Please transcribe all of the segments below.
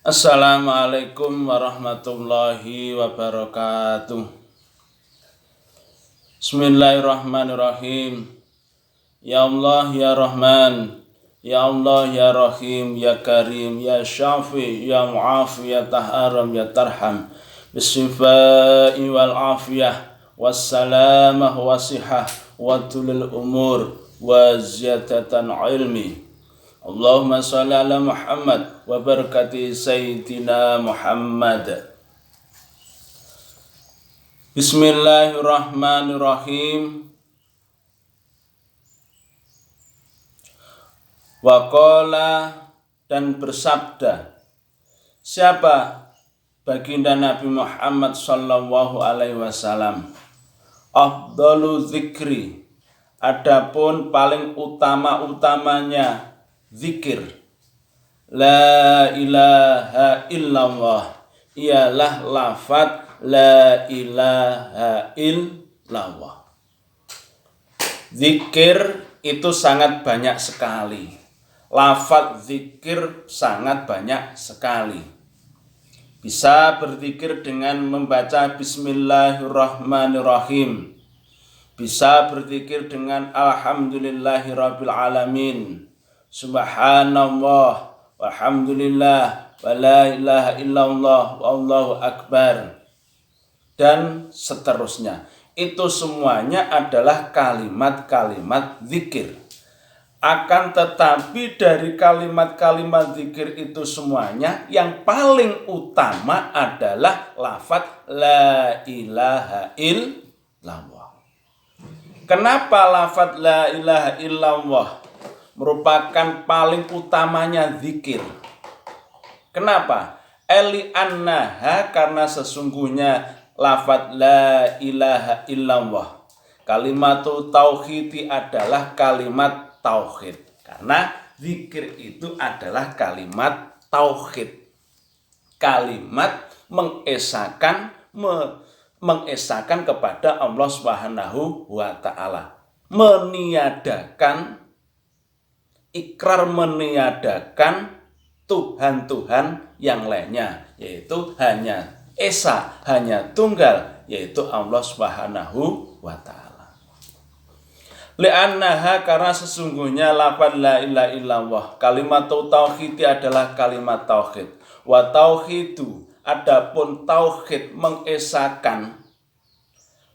Assalamualaikum warahmatullahi wabarakatuh. Bismillahirrahmanirrahim. Ya Allah ya Rahman, ya Allah ya Rahim, ya Karim, ya Syafi, ya Mu'afi, ya Taharam, ya Tarham. Bisifai wal afiyah, wassalamah wasihah, wa tulil umur, wa ziyadatan ilmi. Allahumma sholli ala Muhammad wa barakati Sayyidina Muhammad. Bismillahirrahmanirrahim. Waqala, dan bersabda siapa? Baginda Nabi Muhammad sallallahu alaihi wasallam. Afdalu zikri, adapun paling utama-utamanya zikir, la ilaha illallah, ialah lafaz la ilaha illallah. Zikir itu sangat banyak sekali. Lafaz zikir sangat banyak sekali. Bisa berzikir dengan membaca Bismillahirrahmanirrahim. Bisa berzikir dengan Alhamdulillahirabbil alamin. Subhanallah, walhamdulillah, wa la ilaha illallah, wallahu akbar, dan seterusnya. Itu semuanya adalah kalimat-kalimat zikir. Akan tetapi dari kalimat-kalimat zikir itu semuanya yang paling utama adalah lafaz la ilaha illallah. Kenapa lafaz la ilaha illallah merupakan paling utamanya zikir? Kenapa? Li'annaha, karena sesungguhnya lafaz la ilaha illallah, kalimatul tauhid adalah kalimat tauhid. Karena zikir itu adalah kalimat tauhid, kalimat mengesahkan kepada Allah Subhanahu wa ta'ala, meniadakan, ikrar meniadakan Tuhan-Tuhan yang lainnya, yaitu hanya esa, hanya tunggal, yaitu Allah Subhanahu wa ta'ala. Li'annaha, karena sesungguhnya lafaz la ilaha illallah, kalimat tauhid adalah kalimat tauhid. Wa tauhidu, adapun tauhid mengesahkan,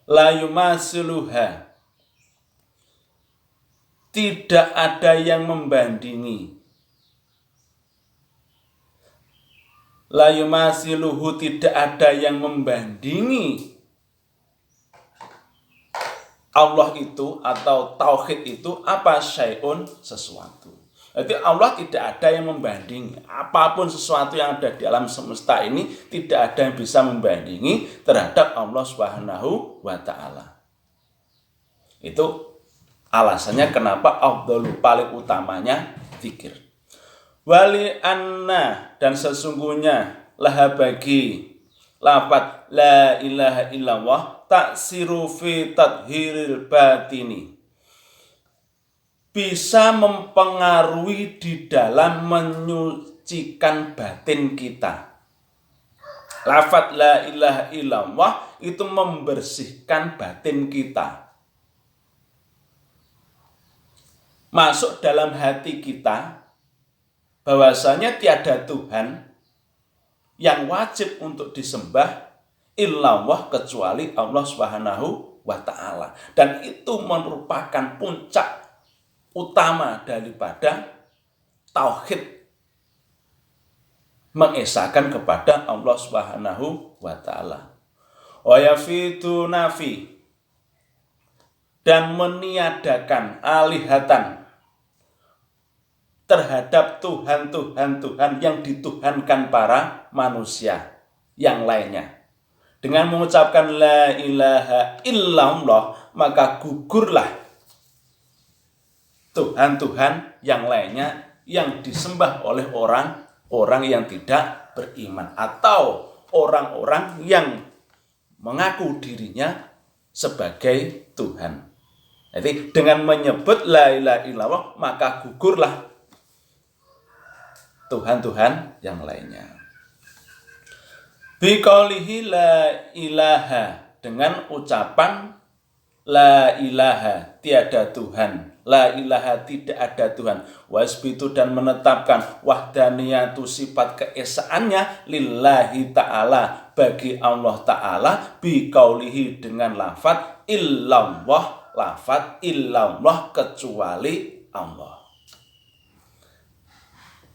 la yumasiluha, tidak ada yang membandingi. La yumasiluhu, tidak ada yang membandingi Allah itu, atau tauhid itu apa? Syai'un, sesuatu. Jadi Allah tidak ada yang membandingi. Apapun sesuatu yang ada di alam semesta ini, tidak ada yang bisa membandingi terhadap Allah Subhanahu wa ta'ala. Itu alasannya kenapa afdhalu, paling utamanya zikir. Wali anna, dan sesungguhnya laha, bagi lafaz la ilaha illallah, taksiru fi tadhiril batini, bisa mempengaruhi di dalam menyucikan batin kita. Lafaz la ilaha illallah itu membersihkan batin kita, masuk dalam hati kita bahwasanya tiada Tuhan yang wajib untuk disembah illallah, kecuali Allah Subhanahu wa ta'ala. Dan itu merupakan puncak utama daripada tauhid, mengesahkan kepada Allah Subhanahu wa ta'ala. Wa yafitu nafi, dan meniadakan alihatan terhadap Tuhan yang dituhankan para manusia yang lainnya. Dengan mengucapkan la ilaha illallah, maka gugurlah Tuhan-Tuhan yang lainnya yang disembah oleh orang yang tidak beriman, atau orang-orang yang mengaku dirinya sebagai Tuhan. Jadi dengan menyebut la ilaha illallah, maka gugurlah Tuhan-Tuhan yang lainnya. Biqaulihi la ilaha, dengan ucapan la ilaha, tiada Tuhan. La ilaha, tidak ada Tuhan. Wasbitu, dan menetapkan wahdaniyatu, sifat keesaannya lillahi ta'ala, bagi Allah ta'ala, biqaulihi, dengan lafaz illallah, lafaz illallah, kecuali Allah.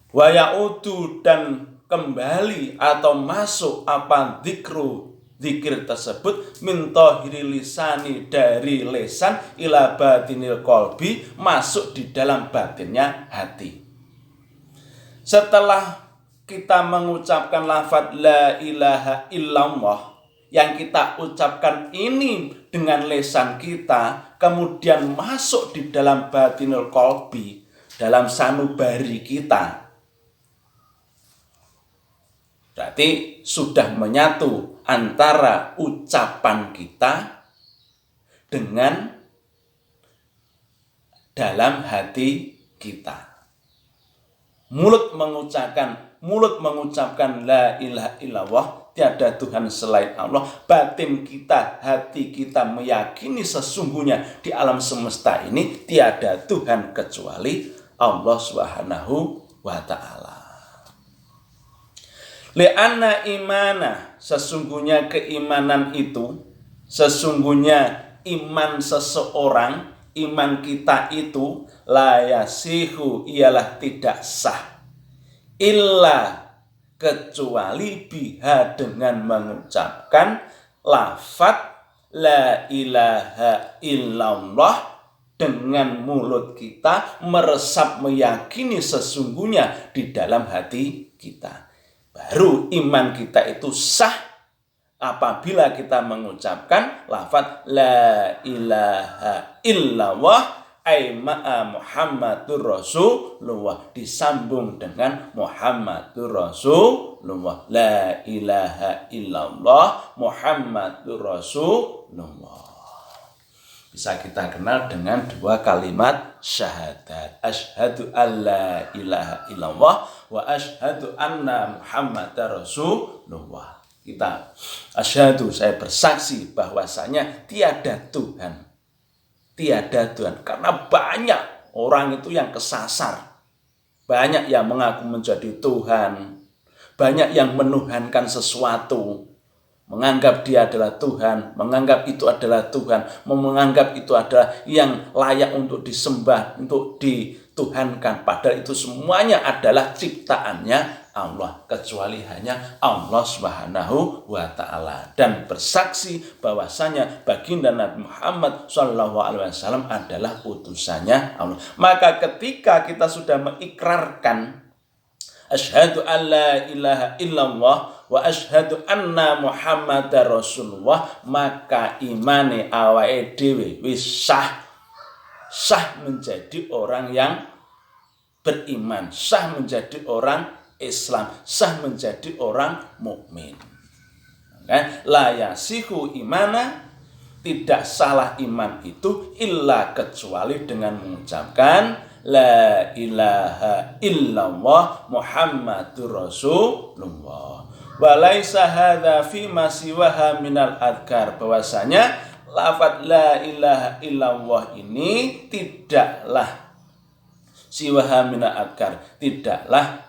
Wa ya'udu, dan kembali atau masuk apa zikir tersebut min tahiri lisani, dari lesan, ila batinil qalbi, masuk di dalam batinnya hati. Setelah kita mengucapkan lafaz la ilaha illallah, yang kita ucapkan ini dengan lesan kita, kemudian masuk di dalam batinil qalbi, dalam sanubari kita, berarti sudah menyatu antara ucapan kita dengan dalam hati kita. Mulut mengucapkan la ilaha illallah, tiada Tuhan selain Allah. Batin kita, hati kita meyakini sesungguhnya di alam semesta ini tiada Tuhan kecuali Allah Subhanahu wa ta'ala. Li'anna imana, sesungguhnya keimanan itu, sesungguhnya iman seseorang, iman kita itu la yasihu, ialah tidak sah, illa, kecuali biha, dengan mengucapkan lafaz la ilaha illallah, dengan mulut kita meresap meyakini sesungguhnya di dalam hati kita. Baru iman kita itu sah apabila kita mengucapkan lafaz la ilaha illallah ay ma'a Muhammadur Rasulullah, disambung dengan Muhammadur Rasulullah. La ilaha illallah Muhammadur Rasulullah. Bisa kita kenal dengan dua kalimat syahadat. Asyhadu alla ilaha illallah wa asyhadu anna Muhammadar Rasulullah. Kita asyhadu, saya bersaksi bahwasanya tiada Tuhan. Tiada Tuhan. Karena banyak orang itu yang kesasar. Banyak yang mengaku menjadi Tuhan. Banyak yang menuhankan sesuatu, menganggap dia adalah Tuhan, menganggap itu adalah Tuhan, menganggap itu adalah yang layak untuk disembah, untuk dituhankan. Padahal itu semuanya adalah ciptaannya Allah, kecuali hanya Allah Subhanahu wa ta'ala. Dan bersaksi bahwasanya baginda Nabi Muhammad SAW adalah utusannya Allah. Maka ketika kita sudah mengikrarkan asyhadu alla ilaha illallah wa asyhadu anna Muhammadar Rasulullah, maka imane awake dhewe wis sah menjadi orang yang beriman, sah menjadi orang Islam, sah menjadi orang mukmin. La yasihu imana, tidak salah iman itu illa, kecuali dengan mengucapkan la ilaha illallah Muhammadur Rasulullah. Walaisa hadza fi ma siwaha minal adkar, bahwasanya lafaz la ilaha illallah ini tidaklah siwaha minal adkar, tidaklah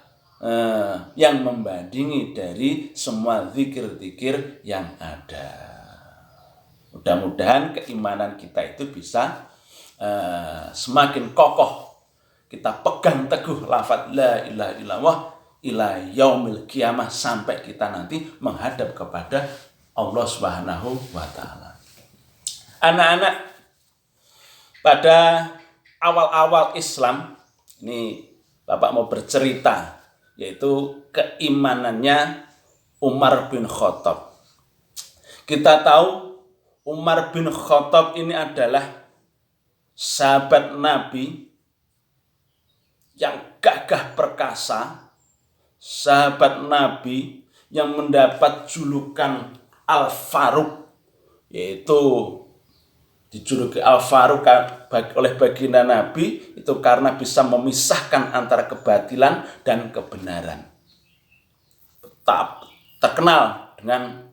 yang membandingi dari semua zikir-zikir yang ada. Mudah-mudahan keimanan kita itu bisa semakin kokoh. Kita pegang teguh lafaz la ilaha illallah ila yaumil qiyamah, sampai kita nanti menghadap kepada Allah Subhanahu wa ta'ala. Anak-anak, pada awal-awal Islam, ini Bapak mau bercerita, yaitu keimanannya Umar bin Khattab. Kita tahu Umar bin Khattab ini adalah sahabat Nabi yang gagah perkasa, sahabat Nabi yang mendapat julukan Al-Faruq, yaitu dijuluki Al-Faruq oleh baginda Nabi itu karena bisa memisahkan antara kebatilan dan kebenaran. Tetap terkenal dengan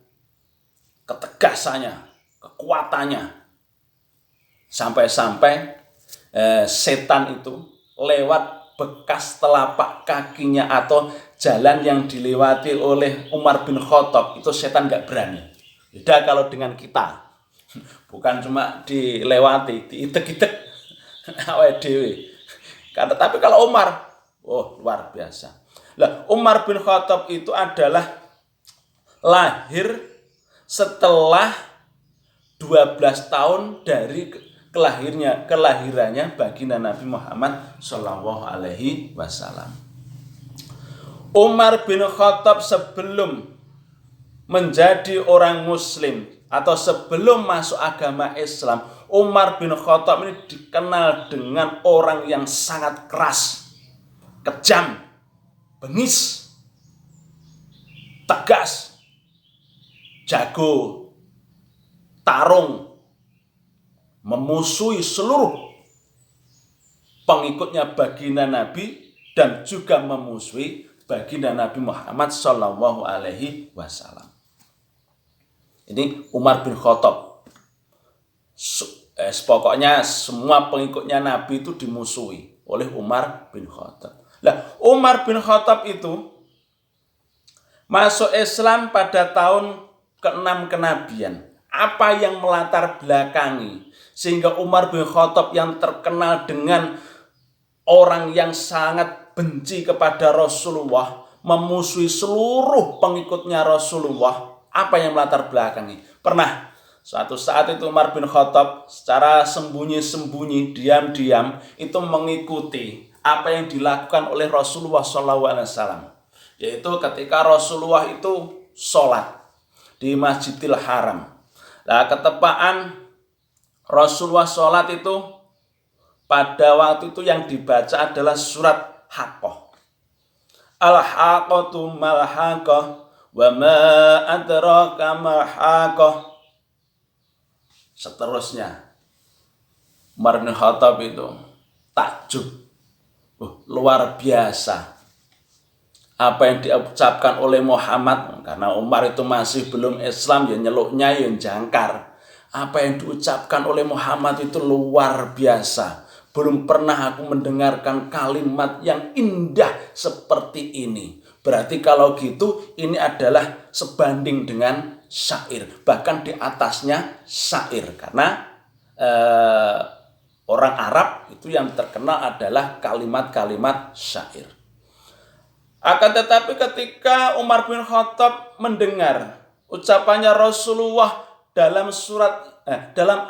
ketegasannya, kekuatannya, sampai-sampai setan itu lewat bekas telapak kakinya atau jalan yang dilewati oleh Umar bin Khattab, itu setan nggak berani. Beda kalau dengan kita, bukan cuma dilewati, diitek-itek awake dhewe. Tapi kalau Umar, luar biasa. Lah, Umar bin Khattab itu adalah lahir setelah 12 tahun dari kelahirannya baginda Nabi Muhammad Shallallahu Alaihi Wasallam. Umar bin Khattab sebelum menjadi orang Muslim atau sebelum masuk agama Islam, Umar bin Khattab ini dikenal dengan orang yang sangat keras, kejam, bengis, tegas, jago tarung, memusuhi seluruh pengikutnya baginda Nabi dan juga memusuhi baginda Nabi Muhammad Shallallahu Alaihi Wasallam. Ini Umar bin Khattab. Pokoknya semua pengikutnya Nabi itu dimusuhi oleh Umar bin Khattab. Nah, Umar bin Khattab itu masuk Islam pada tahun ke-6 kenabian. Apa yang melatar belakangi sehingga Umar bin Khattab yang terkenal dengan orang yang sangat benci kepada Rasulullah, memusuhi seluruh pengikutnya Rasulullah, apa yang melatar belakangi? Pernah suatu saat itu Umar bin Khattab secara sembunyi-sembunyi, diam-diam itu mengikuti apa yang dilakukan oleh Rasulullah SAW, yaitu ketika Rasulullah itu sholat di Masjidil Haram. Nah, ketepaan Rasulullah sholat itu pada waktu itu yang dibaca adalah surat Haqqah. Al-Haqqatu mal-Haqqah wa ma adraka mal-Haqqah. Seterusnya Umar bin Khattab itu takjub, luar biasa apa yang diucapkan oleh Muhammad, karena Umar itu masih belum Islam, ya nyeluknya yang jangkar. Apa yang diucapkan oleh Muhammad itu luar biasa. Belum pernah aku mendengarkan kalimat yang indah seperti ini. Berarti kalau gitu ini adalah sebanding dengan syair, bahkan di atasnya syair, karena orang Arab itu yang terkenal adalah kalimat-kalimat syair. Akan tetapi ketika Umar bin Khattab mendengar ucapannya Rasulullah dalam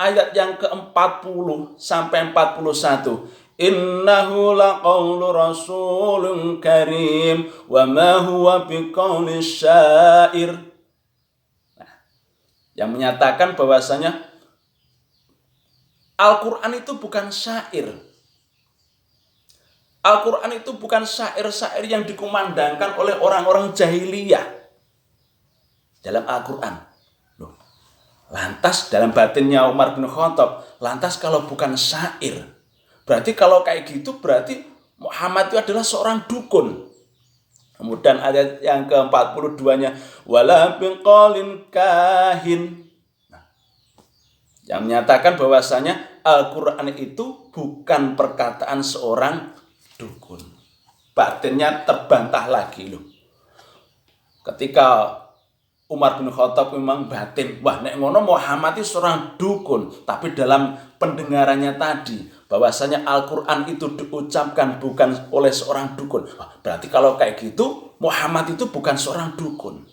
ayat yang ke-40 sampai 41, innahu laqaulu rasulun karim wa ma huwa biqauli syair. Yang menyatakan bahwasanya Al-Quran itu bukan syair. Al-Quran itu bukan syair-syair yang dikumandangkan oleh orang-orang jahiliyah dalam Al-Quran. Lantas dalam batinnya Umar bin Khattab, lantas kalau bukan syair, berarti kalau kayak gitu berarti Muhammad itu adalah seorang dukun. Kemudian ayat yang ke-42-nya, wala biqaulin kahin. Yang menyatakan bahwasanya Al-Quran itu bukan perkataan seorang dukun. Batinnya terbantah lagi loh. Ketika Umar bin Khattab memang batin, wah nek ngono Muhammad itu seorang dukun, tapi dalam pendengarannya tadi bahwasanya Al-Quran itu diucapkan bukan oleh seorang dukun. Wah, berarti kalau kayak gitu Muhammad itu bukan seorang dukun.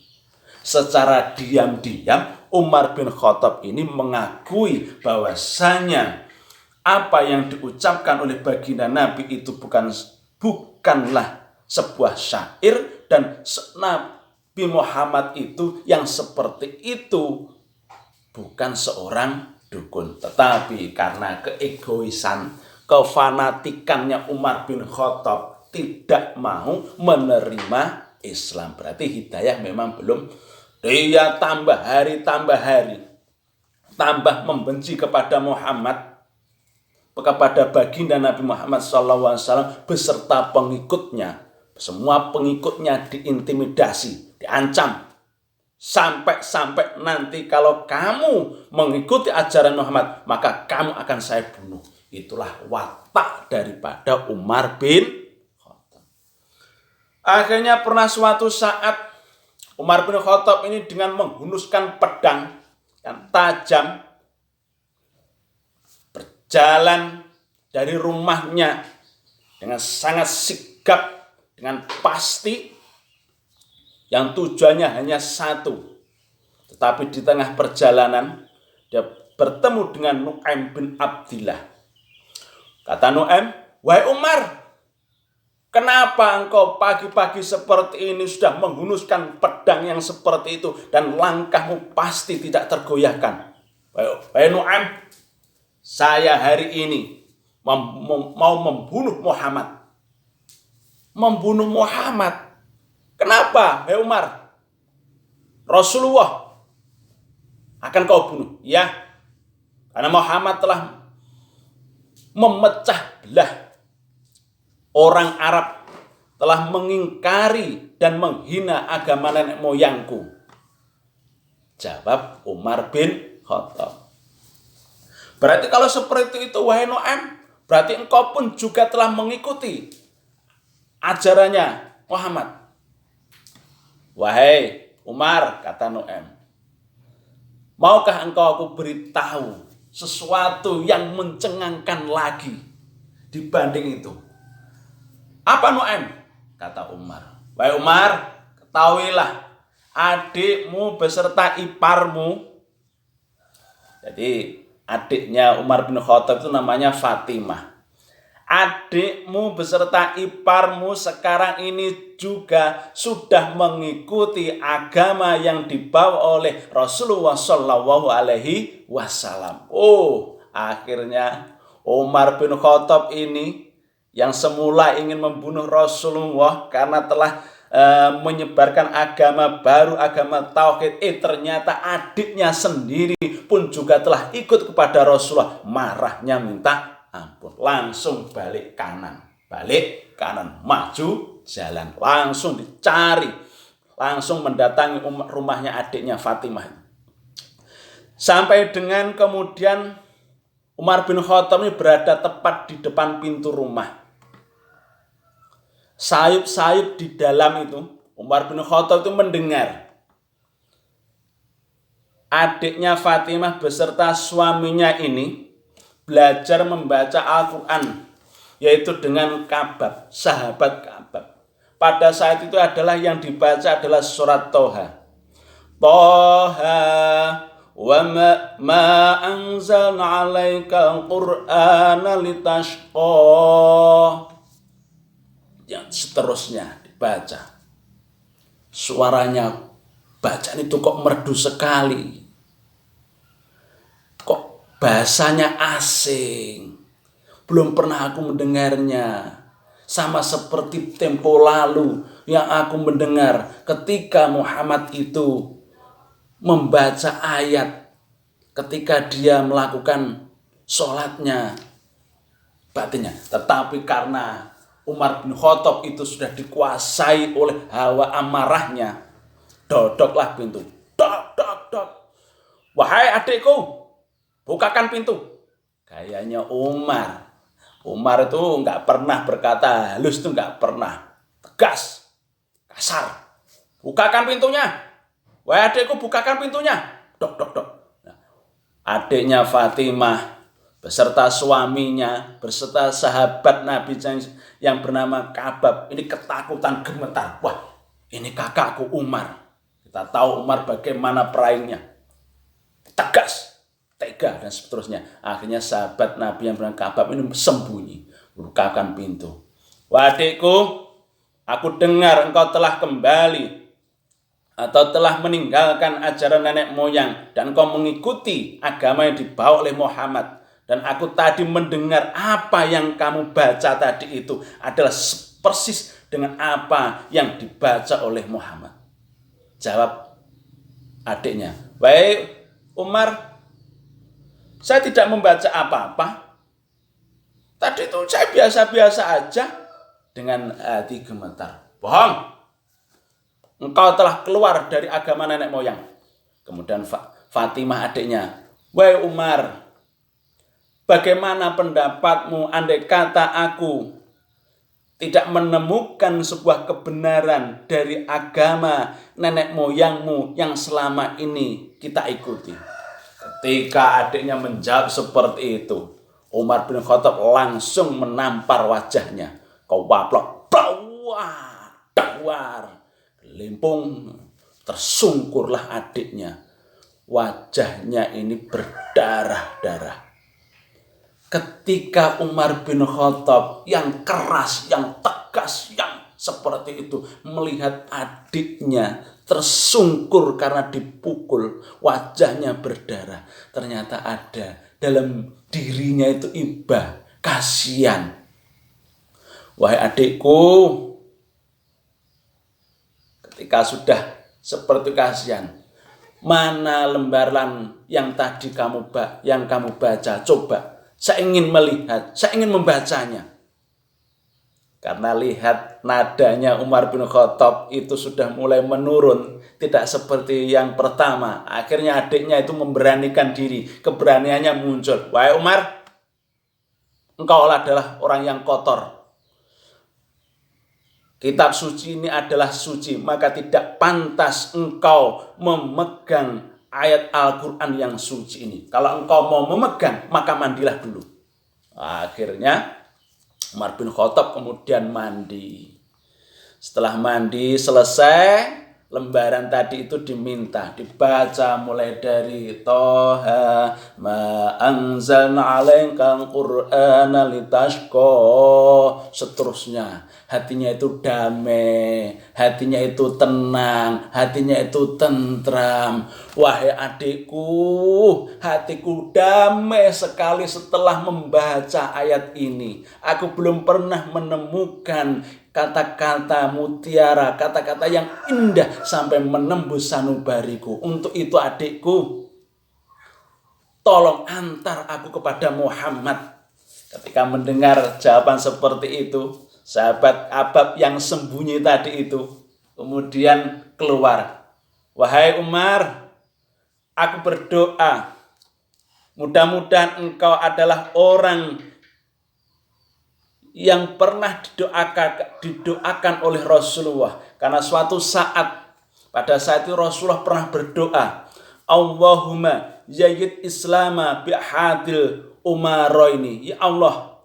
Secara diam-diam Umar bin Khattab ini mengakui bahwasanya apa yang diucapkan oleh baginda Nabi itu bukanlah sebuah syair, dan Nabi Muhammad itu yang seperti itu bukan seorang dukun. Tetapi karena keegoisan, kefanatikannya Umar bin Khattab tidak mau menerima Islam. Berarti hidayah memang belum. Dia tambah hari, tambah membenci kepada Muhammad, kepada baginda Nabi Muhammad SAW beserta pengikutnya. Semua pengikutnya diintimidasi, diancam Sampai-sampai nanti kalau kamu mengikuti ajaran Muhammad, maka kamu akan saya bunuh. Itulah watak daripada Umar bin Khattab. Akhirnya pernah suatu saat Umar bin Khattab ini dengan menghunuskan pedang yang tajam berjalan dari rumahnya dengan sangat sigap, dengan pasti, yang tujuannya hanya satu. Tetapi di tengah perjalanan dia bertemu dengan Nu'aim bin Abdillah. Kata Nu'aim, "Wahai Umar, kenapa engkau pagi-pagi seperti ini sudah menghunuskan pedang yang seperti itu dan langkahmu pasti tidak tergoyahkan?" "Wahai Nu'aim, saya hari ini mau membunuh Muhammad." "Membunuh Muhammad? Kenapa, hei Umar? Rasulullah akan kau bunuh?" "Ya, karena Muhammad telah memecah belah orang Arab, telah mengingkari dan menghina agama nenek moyangku," jawab Umar bin Khattab. "Berarti kalau seperti itu, wahai Nu'aim, berarti engkau pun juga telah mengikuti ajarannya Muhammad." "Wahai Umar," kata Nu'aim, "maukah engkau aku beritahu sesuatu yang mencengangkan lagi dibanding itu?" "Apa Nu'aim?" kata Umar. "Wahai Umar, ketahuilah adikmu beserta iparmu." Jadi adiknya Umar bin Khattab itu namanya Fatimah. "Adikmu beserta iparmu sekarang ini juga sudah mengikuti agama yang dibawa oleh Rasulullah Shallallahu Alaihi Wasallam." Akhirnya Umar bin Khattab ini yang semula ingin membunuh Rasulullah karena telah menyebarkan agama baru, agama tauhid, ternyata adiknya sendiri pun juga telah ikut kepada Rasulullah. Marahnya minta ampun, langsung balik kanan, maju jalan, langsung dicari, langsung mendatangi rumahnya adiknya Fatimah. Sampai dengan kemudian Umar bin Khattab ini berada tepat di depan pintu rumah. Sayup-sayup di dalam itu, Umar bin Khattab itu mendengar adiknya Fatimah beserta suaminya ini belajar membaca Al-Quran, yaitu dengan Kabab, sahabat Kabab. Pada saat itu adalah yang dibaca adalah surat Toha. "Toha wa ma anzalna 'alaikal Qur'ana litashqa." Yang seterusnya dibaca. Suaranya bacaan itu kok merdu sekali. Kok bahasanya asing. Belum pernah aku mendengarnya. Sama seperti tempo lalu yang aku mendengar ketika Muhammad itu membaca ayat ketika dia melakukan sholatnya batinnya. Tetapi karena Umar bin Khattab itu sudah dikuasai oleh hawa amarahnya, dodoklah pintu. Dok, dok, dok. "Wahai adikku, bukakan pintu." Kayaknya Umar itu nggak pernah berkata halus, itu nggak pernah. Tegas, kasar. "Bukakan pintunya. Wahai adikku, bukakan pintunya." Dok, dok, dok. Nah, adiknya Fatimah beserta suaminya, beserta sahabat Nabi yang bernama Kabab, ini ketakutan, gemetar. Wah, ini kakakku Umar. Kita tahu Umar bagaimana peraihnya. Tegas, tega, dan seterusnya. Akhirnya sahabat Nabi yang bernama Kabab ini sembunyi, bukakan pintu. "Wah adikku, aku dengar engkau telah kembali atau telah meninggalkan ajaran nenek moyang dan engkau mengikuti agama yang dibawa oleh Muhammad. Dan aku tadi mendengar apa yang kamu baca tadi itu adalah persis dengan apa yang dibaca oleh Muhammad." Jawab adiknya, "Baik Umar, saya tidak membaca apa-apa. Tadi itu saya biasa-biasa aja." Dengan hati gemetar. "Bohong. engkau telah keluar dari agama nenek moyang. Kemudian Fatimah adiknya, wahai Umar, bagaimana pendapatmu andai kata aku tidak menemukan sebuah kebenaran dari agama nenek moyangmu yang selama ini kita ikuti? Ketika adiknya menjawab seperti itu, Umar bin Khattab langsung menampar wajahnya. Kau waplok, dawar, limpung, tersungkurlah adiknya. Wajahnya ini berdarah-darah. Ketika Umar bin Khattab yang keras, yang tegas, yang seperti itu melihat adiknya tersungkur karena dipukul, wajahnya berdarah, ternyata ada dalam dirinya itu iba, kasihan. Wahai adikku, ketika sudah seperti kasihan, mana lembaran yang tadi kamu baca? Coba, saya ingin melihat, saya ingin membacanya. Karena lihat nadanya Umar bin Khattab itu sudah mulai menurun. Tidak seperti yang pertama. Akhirnya adiknya itu memberanikan diri. Keberaniannya muncul. Wahai Umar, engkau adalah orang yang kotor. Kitab suci ini adalah suci. Maka tidak pantas engkau memegang ayat Al-Quran yang suci ini. Kalau engkau mau memegang, maka mandilah dulu. Akhirnya Umar bin Khattab kemudian mandi. Setelah mandi selesai, lembaran tadi itu dibaca mulai dari Toha ma anzalna 'alaikal qur'ana litashqa, seterusnya. Hatinya itu damai, hatinya itu tenang, hatinya itu tentram. Wahai adikku, hatiku damai sekali setelah membaca ayat ini. Aku belum pernah menemukan kata-kata mutiara, kata-kata yang indah sampai menembus sanubariku. Untuk itu adikku, tolong antar aku kepada Muhammad. Ketika mendengar jawaban seperti itu, sahabat Abab yang sembunyi tadi itu kemudian keluar. Wahai Umar, aku berdoa, mudah-mudahan engkau adalah orang yang pernah didoakan oleh Rasulullah. Karena suatu saat, pada saat itu Rasulullah pernah berdoa, Allahumma zayyid islama bihadil umaroini. Ya Allah,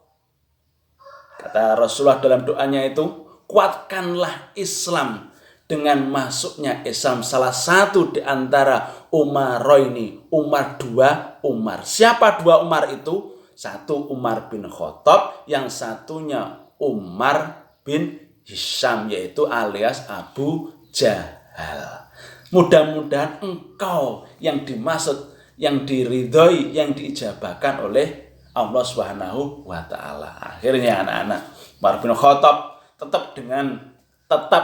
kata Rasulullah dalam doanya itu, kuatkanlah Islam dengan masuknya Islam salah satu di antara umaroini. Dua Umar. Siapa dua Umar itu? Satu Umar bin Khattab, yang satunya Umar bin Hisham, yaitu alias Abu Jahal. Mudah-mudahan engkau yang dimaksud, yang diridhoi, yang diijabahkan oleh Allah Subhanahu wa ta'ala. Akhirnya anak-anak, Umar bin Khattab tetap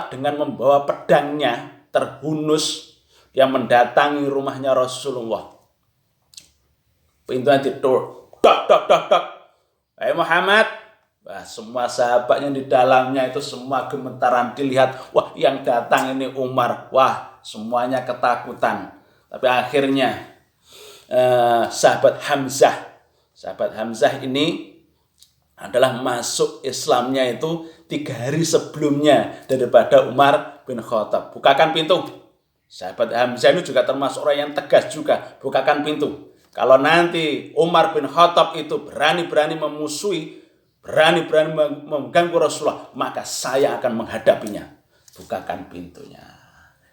dengan membawa pedangnya terhunus, yang mendatangi rumahnya Rasulullah. Pintunya ditutup. Dok. Hai Muhammad. Wah, semua sahabatnya di dalamnya itu semua gemetaran, dilihat, wah yang datang ini Umar. Wah, semuanya ketakutan. Tapi akhirnya sahabat Hamzah ini adalah masuk Islamnya itu 3 hari sebelumnya daripada Umar bin Khattab. Bukakan pintu. Sahabat Hamzah ini juga termasuk orang yang tegas juga. Bukakan pintu. Kalau nanti Umar bin Khattab itu berani-berani memusuhi, berani-berani mengganggu Rasulullah, maka saya akan menghadapinya. Bukakan pintunya.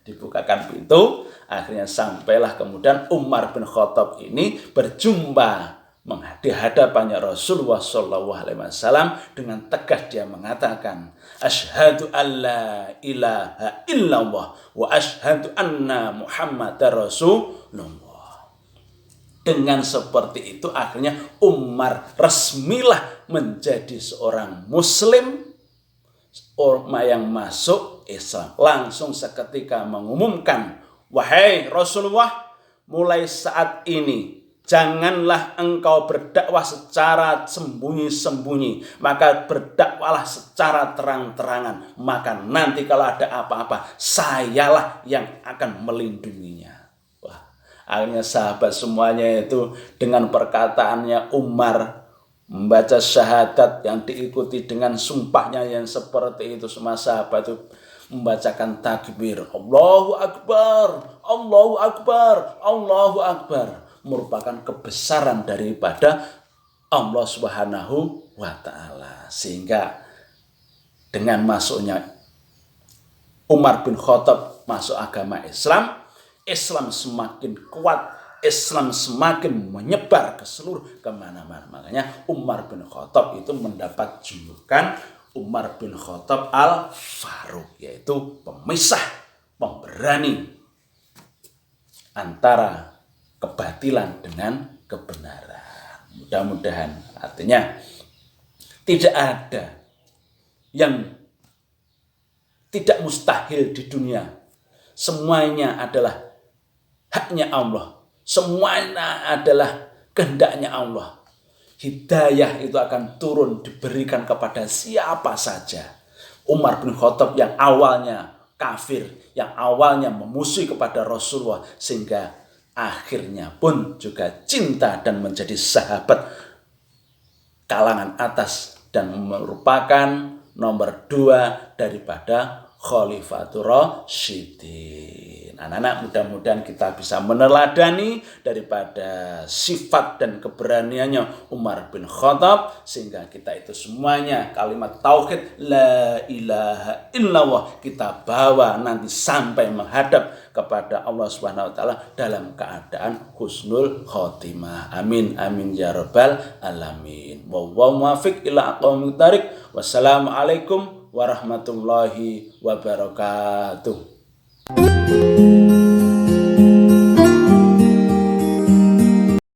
Dibukakan pintu, akhirnya sampailah kemudian Umar bin Khattab ini berjumpa di hadapannya Rasulullah SAW. Dengan tegas dia mengatakan, asyhadu alla ilaha illallah wa asyhadu anna Muhammadar Rasulullah. Dengan seperti itu akhirnya Umar resmilah menjadi seorang muslim, orang yang masuk Islam. Langsung seketika mengumumkan, wahai Rasulullah, mulai saat ini Janganlah engkau berdakwah secara sembunyi-sembunyi, maka berdakwahlah secara terang-terangan. Maka nanti kalau ada apa-apa, sayalah yang akan melindunginya. Wah, akhirnya sahabat semuanya itu dengan perkataannya Umar membaca syahadat yang diikuti dengan sumpahnya yang seperti itu, semua sahabat itu membacakan takbir, Allahu Akbar, Allahu Akbar, Allahu Akbar, merupakan kebesaran daripada Allah Subhanahu wa Ta'ala. Sehingga dengan masuknya Umar bin Khattab masuk agama Islam, Islam semakin kuat, Islam semakin menyebar ke seluruh kemana-mana. Makanya Umar bin Khattab itu mendapat julukan Umar bin Khattab Al-Faruq, yaitu pemisah, pemberani antara kebatilan dengan kebenaran. Mudah-mudahan artinya tidak ada yang tidak mustahil di dunia. Semuanya adalah haknya Allah. Semuanya adalah kehendaknya Allah. Hidayah itu akan turun diberikan kepada siapa saja. Umar bin Khattab yang awalnya kafir, yang awalnya memusuhi kepada Rasulullah, sehingga akhirnya pun juga cinta dan menjadi sahabat kalangan atas dan merupakan nomor 2 daripada Khalifatur Rasyidin. Anak-anak, mudah-mudahan kita bisa meneladani daripada sifat dan keberaniannya Umar bin Khattab, sehingga kita itu semuanya kalimat tauhid la ilaha illallah kita bawa nanti sampai menghadap kepada Allah Subhanahu wa Ta'ala dalam keadaan husnul khotimah. Amin amin ya rabbal alamin. Wallahu muwaffiq ila aqwamit thariq. Wassalamualaikum warahmatullahi wabarakatuh.